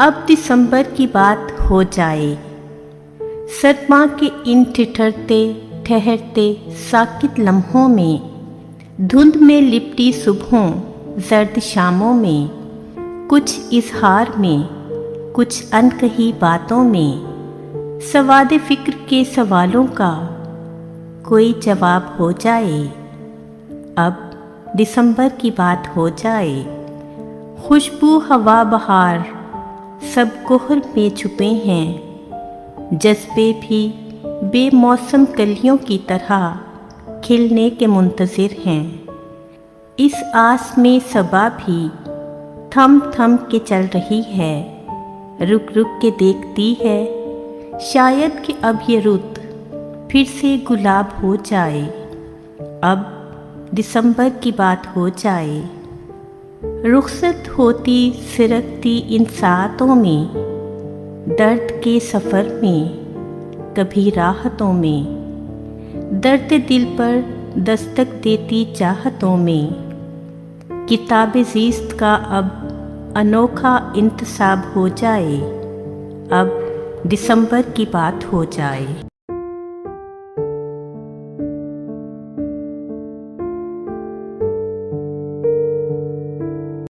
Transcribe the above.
अब दिसंबर की बात हो जाए। सरमा के इन ठिठुरते ठहरते साकित लम्हों में, धुंध में लिपटी सुबहों जर्द शामों में, कुछ इजहार में, कुछ अनकही बातों में, सवादे फिक्र के सवालों का कोई जवाब हो जाए। अब दिसंबर की बात हो जाए। खुशबू हवा बहार सब कोहर में छुपे हैं, जज्बे भी बेमौसम कलियों की तरह खिलने के मुंतज़िर हैं। इस आस में सबा भी थम थम के चल रही है, रुक रुक के देखती है, शायद कि अब ये रुत फिर से गुलाब हो जाए। अब दिसंबर की बात हो जाए। रुखसत होती सिरकती इन सातों में, दर्द के सफ़र में, कभी राहतों में, दर्द दिल पर दस्तक देती चाहतों में, किताब ज़ीस्त का अब अनोखा इंतसाब हो जाए। अब दिसंबर की बात हो जाए।